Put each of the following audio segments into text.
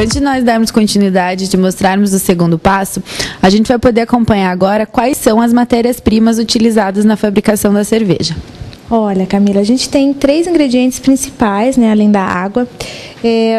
Antes de nós darmos continuidade de mostrarmos o segundo passo, a gente vai poder acompanhar agora quais são as matérias-primas utilizadas na fabricação da cerveja. Olha, Camila, a gente tem 3 ingredientes principais, né, além da água.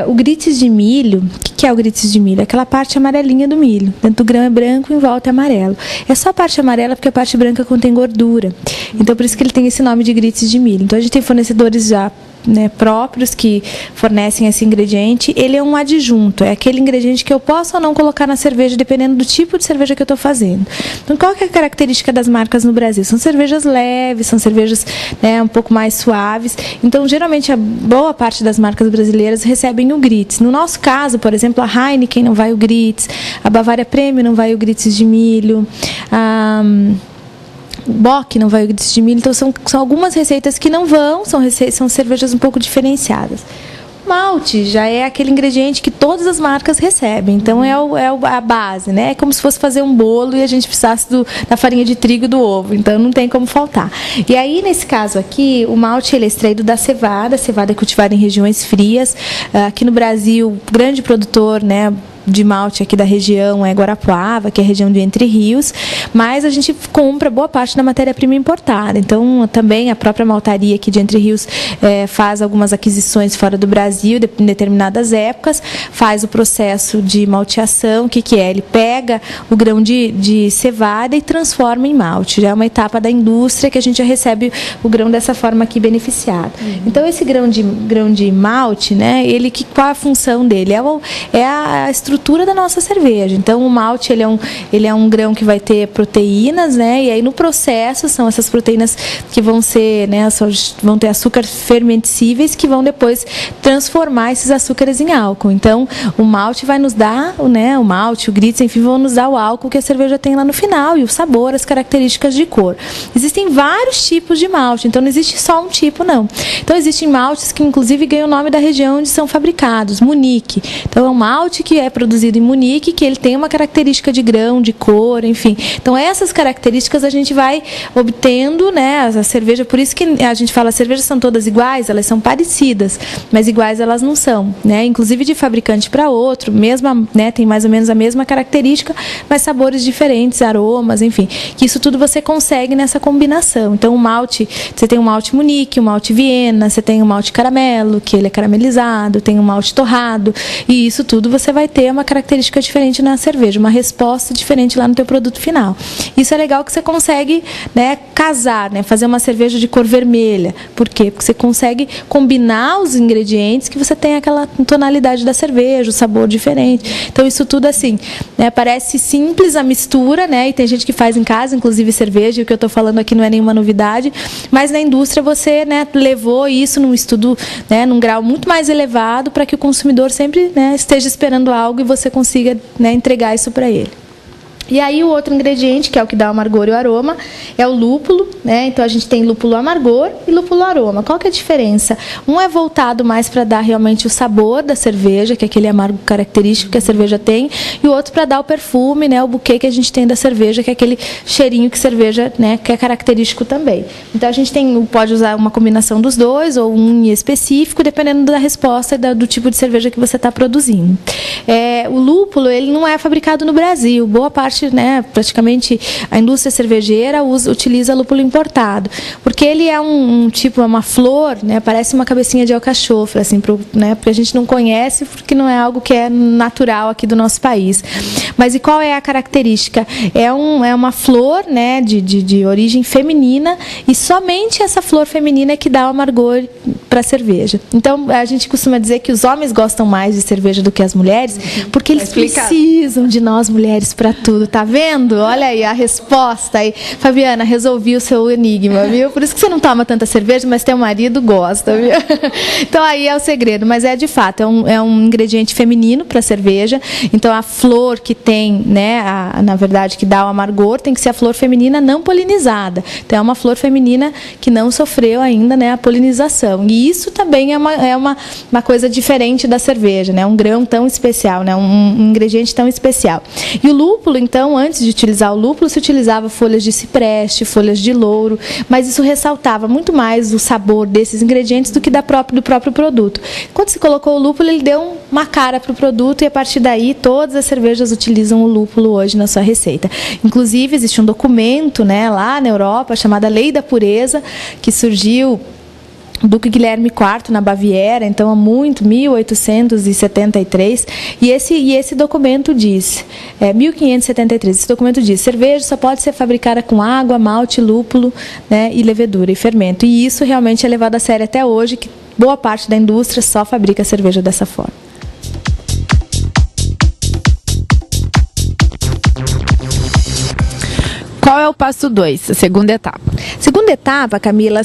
O grites de milho. O que é o grites de milho? Aquela parte amarelinha do milho. Dentro do grão é branco e em volta é amarelo. É só a parte amarela porque a parte branca contém gordura. Então, por isso que ele tem esse nome de grites de milho. Então, a gente tem fornecedores já, né, próprios que fornecem esse ingrediente. Ele é um adjunto, é aquele ingrediente que eu posso ou não colocar na cerveja, dependendo do tipo de cerveja que eu estou fazendo. Então, qual que é a característica das marcas no Brasil? São cervejas leves, são cervejas, né, um pouco mais suaves. Então, geralmente, a boa parte das marcas brasileiras recebem o Grites. No nosso caso, por exemplo, a Heineken não vai o Grites, a Bavária Premium não vai o Grites de milho, Bock não vai o grites de milho. Então, são algumas receitas que não vão, são cervejas um pouco diferenciadas. Malte já é aquele ingrediente que todas as marcas recebem, então é a base, né? É como se fosse fazer um bolo e a gente precisasse da farinha de trigo e do ovo, então não tem como faltar. E aí, nesse caso aqui, o malte ele é extraído da cevada. A cevada é cultivada em regiões frias. Aqui no Brasil, o grande produtor, né, de malte aqui da região é Guarapuava, que é a região de Entre Rios, mas a gente compra boa parte da matéria-prima importada. Então, também a própria maltaria aqui de Entre Rios faz algumas aquisições fora do Brasil, em determinadas épocas, faz o processo de malteação. O que é? Ele pega o grão de cevada e transforma em malte. Já é uma etapa da indústria que a gente já recebe o grão dessa forma aqui beneficiado. Então, esse grão de malte, né, qual a função dele? É a estrutura da nossa cerveja. Então, o malte ele é um grão que vai ter proteínas, né? E aí no processo são essas proteínas que vão ser, né, vão ter açúcares fermentíveis que vão depois transformar esses açúcares em álcool. Então, o malte vai nos dar, né, o malte, o grites, enfim, vão nos dar o álcool que a cerveja tem lá no final e o sabor, as características de cor. Existem vários tipos de malte, então não existe só um tipo, não. Então, existem maltes que inclusive ganham o nome da região onde são fabricados, Munique. Então, é um malte que é produzido em Munique, que ele tem uma característica de grão, de cor, enfim. Então, essas características a gente vai obtendo, né, a cerveja. Por isso que a gente fala, as cervejas são todas iguais, elas são parecidas, mas iguais elas não são, né? Inclusive de fabricante para outro, né, tem mais ou menos a mesma característica, mas sabores diferentes, aromas, enfim. Que isso tudo você consegue nessa combinação. Então, o malte, você tem o malte Munique, o malte Viena, você tem o malte caramelo, que ele é caramelizado, tem o malte torrado, e isso tudo você vai ter uma característica diferente na cerveja, uma resposta diferente lá no teu produto final. Isso é legal que você consegue, né, casar, né, fazer uma cerveja de cor vermelha. Por quê? Porque você consegue combinar os ingredientes que você tem aquela tonalidade da cerveja, o sabor diferente. Então, isso tudo assim, né, parece simples a mistura, né, e tem gente que faz em casa, inclusive cerveja, e o que eu estou falando aqui não é nenhuma novidade, mas na indústria você, né, levou isso num estudo, né, num grau muito mais elevado para que o consumidor sempre, né, esteja esperando algo e você consiga, né, entregar isso para ele. E aí o outro ingrediente, que é o que dá o amargor e o aroma, é o lúpulo, né? Então a gente tem lúpulo amargor e lúpulo aroma. Qual que é a diferença? Um é voltado mais para dar realmente o sabor da cerveja, que é aquele amargo característico que a cerveja tem, e o outro para dar o perfume, né, o buquê que a gente tem da cerveja, que é aquele cheirinho que cerveja, né, que é característico também. Então a gente pode usar uma combinação dos dois ou um em específico, dependendo da resposta e do tipo de cerveja que você está produzindo. O lúpulo, ele não é fabricado no Brasil. Boa parte, né, praticamente a indústria cervejeira utiliza lúpulo importado, porque ele é uma flor, né, parece uma cabecinha de alcachofra, assim, né, porque a gente não conhece, porque não é algo que é natural aqui do nosso país. Mas e qual é a característica? É uma flor, né, de origem feminina, e somente essa flor feminina é que dá o amargor para a cerveja. Então, a gente costuma dizer que os homens gostam mais de cerveja do que as mulheres, porque eles precisam de nós mulheres para tudo. Tá vendo? Olha aí a resposta aí. Fabiana, resolvi o seu enigma, viu? Por isso que você não toma tanta cerveja, mas teu marido gosta, viu? Então aí é o segredo, mas de fato, é um ingrediente feminino para cerveja. Então a flor que tem, né, na verdade, que dá o amargor, tem que ser a flor feminina não polinizada. Então, é uma flor feminina que não sofreu ainda, né, a polinização. E isso também é uma coisa diferente da cerveja, né, um grão tão especial, né, um ingrediente tão especial. E o lúpulo, então, antes de utilizar o lúpulo, se utilizava folhas de cipreste, folhas de louro, mas isso ressaltava muito mais o sabor desses ingredientes do que do próprio produto. Quando se colocou o lúpulo, ele deu uma cara para o produto e a partir daí todas as cervejas utilizam o lúpulo hoje na sua receita. Inclusive existe um documento, né, lá na Europa chamada Lei da Pureza, que surgiu Duque Guilherme IV na Baviera, então há muito, 1873, e esse documento diz, 1573, esse documento diz, cerveja só pode ser fabricada com água, malte, lúpulo, né, e levedura e fermento, e isso realmente é levado a sério até hoje, que boa parte da indústria só fabrica cerveja dessa forma. Qual é o passo 2, a segunda etapa? Segunda etapa, Camila,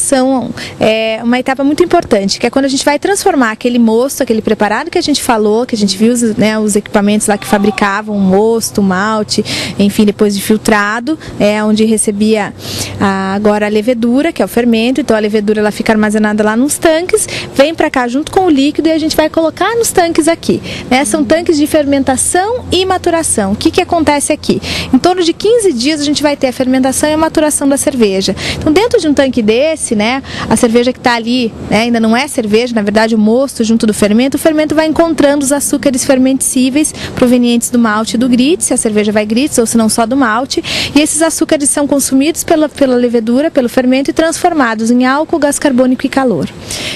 uma etapa muito importante, que é quando a gente vai transformar aquele mosto, aquele preparado que a gente falou, que a gente viu, né, os equipamentos lá que fabricavam o mosto, o malte, enfim, depois de filtrado, onde recebia agora a levedura, que é o fermento. Então a levedura ela fica armazenada lá nos tanques, vem para cá junto com o líquido e a gente vai colocar nos tanques aqui, né? São tanques de fermentação e maturação. O que acontece aqui? Em torno de 15 dias a gente vai ter a fermentação e a maturação da cerveja. Então, dentro de um tanque desse, né, a cerveja que está ali, né, ainda não é cerveja, na verdade o mosto junto do fermento, o fermento vai encontrando os açúcares fermentíveis provenientes do malte e do grits, se a cerveja vai grits ou se não só do malte, e esses açúcares são consumidos pela levedura, pelo fermento e transformados em álcool, gás carbônico e calor.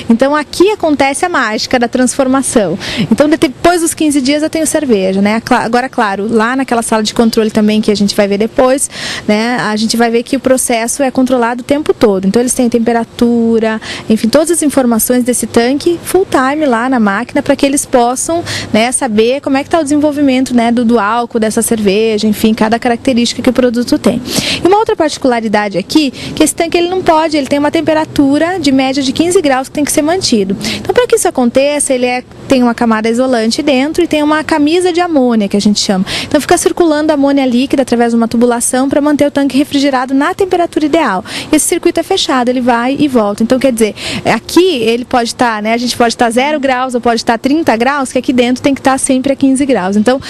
Então, aqui acontece a mágica da transformação. Então, depois dos 15 dias eu tenho cerveja, né? Agora, claro, lá naquela sala de controle também que a gente vai ver depois, né, a gente vai ver que o processo é controlado o tempo todo. Então eles têm temperatura, enfim, todas as informações desse tanque full time lá na máquina para que eles possam, né, saber como é que está o desenvolvimento, né, do álcool dessa cerveja, enfim, cada característica que o produto tem. E uma outra particularidade aqui, que esse tanque ele tem uma temperatura de média de 15 graus que tem que ser mantido. Então para que isso aconteça, tem uma camada isolante dentro e tem uma camisa de amônia que a gente chama. Então fica circulando amônia líquida através de uma tubulação para manter o tanque refrigerado na temperatura ideal. Esse circuito é fechado, ele vai e volta. Então, quer dizer, aqui ele pode estar, né, a gente pode estar 0 graus ou pode estar 30 graus, que aqui dentro tem que estar sempre a 15 graus. Então,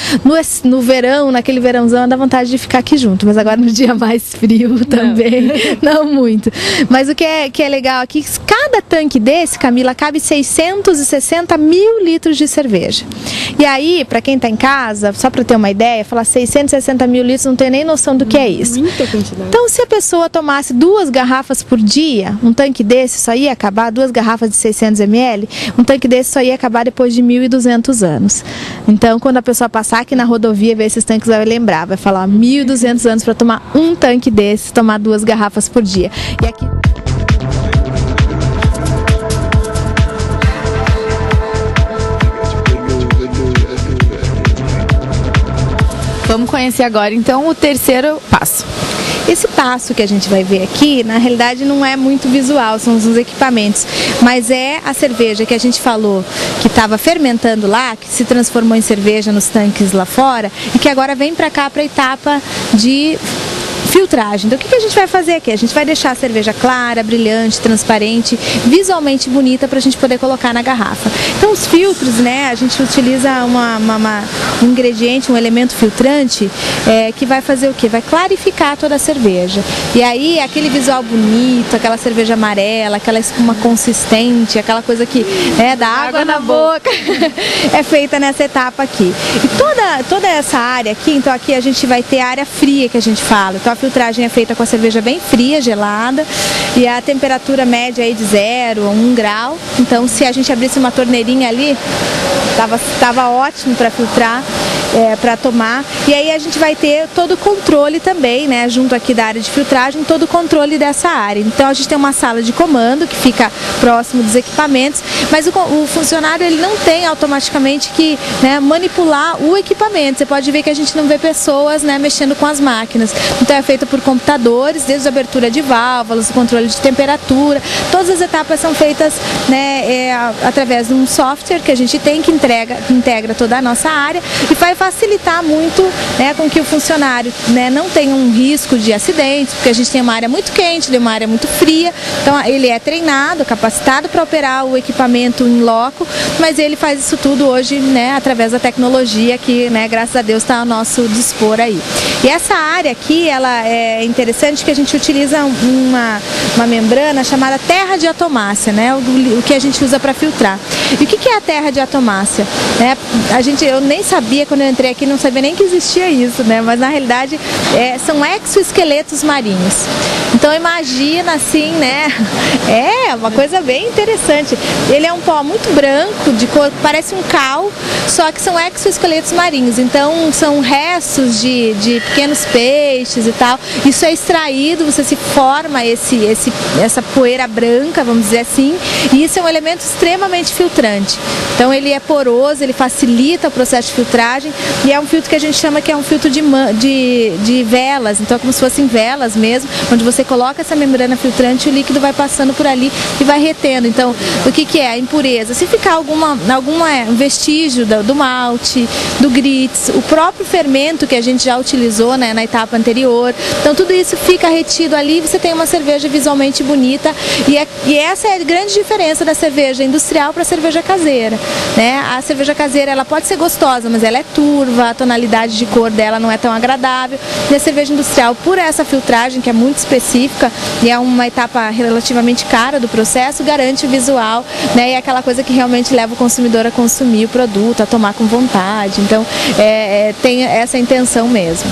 no verão, naquele verãozão, dá vontade de ficar aqui junto. Mas agora no dia mais frio também, não muito. Mas o que é legal aqui, cada tanque desse, Camila, cabe 660 mil litros de cerveja. E aí, para quem está em casa, só para ter uma ideia, falar 660 mil litros, não tem nem noção do que é isso. Muita quantidade. Então, se a pessoa tomasse 2 garrafas por dia, um tanque desse só ia acabar, 2 garrafas de 600 ml, um tanque desse só ia acabar depois de 1.200 anos. Então, quando a pessoa passar aqui na rodovia e ver esses tanques, vai lembrar, vai falar 1.200 anos para tomar um tanque desse, tomar 2 garrafas por dia. E aqui... Vamos conhecer agora, então, o terceiro passo. Esse passo que a gente vai ver aqui, na realidade não é muito visual, são os equipamentos, mas é a cerveja que a gente falou que estava fermentando lá, que se transformou em cerveja nos tanques lá fora e que agora vem para cá para a etapa de filtragem. Então, o que a gente vai fazer aqui? A gente vai deixar a cerveja clara, brilhante, transparente, visualmente bonita para a gente poder colocar na garrafa. Então, os filtros, né? A gente utiliza um ingrediente, um elemento filtrante que vai fazer o quê? Vai clarificar toda a cerveja. E aí, aquele visual bonito, aquela cerveja amarela, aquela espuma consistente, aquela coisa que dá água na boca, é feita nessa etapa aqui. E toda essa área aqui, então aqui a gente vai ter a área fria que a gente fala. Então, a filtragem é feita com a cerveja bem fria, gelada, e a temperatura média aí de 0 a 1 grau. Então, se a gente abrisse uma torneirinha ali, tava ótimo para filtrar, para tomar. E aí a gente vai ter todo o controle também, né, junto aqui da área de filtragem, todo o controle dessa área. Então, a gente tem uma sala de comando que fica próximo dos equipamentos, mas o funcionário ele não tem automaticamente que, né, manipular o equipamento. Você pode ver que a gente não vê pessoas, né, mexendo com as máquinas. Então, é feita por computadores, desde a abertura de válvulas, o controle de temperatura. Todas as etapas são feitas, né, através de um software que a gente tem, que integra toda a nossa área e vai facilitar muito, né, com que o funcionário, né, não tenha um risco de acidentes, porque a gente tem uma área muito quente, tem uma área muito fria, então ele é treinado, capacitado para operar o equipamento em loco, mas ele faz isso tudo hoje, né, através da tecnologia que, né, graças a Deus está ao nosso dispor aí. E essa área aqui, ela é interessante que a gente utiliza uma membrana chamada terra de atomácia, né, o que a gente usa para filtrar. E o que é a terra de atomácia? Né, eu nem sabia, quando eu entrei aqui, não sabia nem que existia isso, né, mas na realidade são exoesqueletos marinhos. Então imagina assim, né, é uma coisa bem interessante. Ele é um pó muito branco, de cor, parece um cal, só que são exoesqueletos marinhos, então são restos de pequenos peixes e tal. Isso é extraído, você se forma essa poeira branca, vamos dizer assim, e isso é um elemento extremamente filtrante. Então ele é poroso, ele facilita o processo de filtragem e é um filtro que a gente chama que é um filtro de velas, então é como se fossem velas mesmo, onde você coloca essa membrana filtrante e o líquido vai passando por ali e vai retendo. Então, o que é a impureza? Se ficar algum vestígio do malte, do grits, o próprio fermento que a gente já utilizou, né, na etapa anterior, então tudo isso fica retido ali e você tem uma cerveja visualmente bonita e essa é a grande diferença da cerveja industrial para a cerveja caseira, né? A cerveja caseira, ela pode ser gostosa, mas ela é turva, a tonalidade de cor dela não é tão agradável, e a cerveja industrial, por essa filtragem que é muito específica e é uma etapa relativamente cara do processo, garante o visual, né? E é aquela coisa que realmente leva o consumidor a consumir o produto, a tomar com vontade. Então, tem essa intenção mesmo.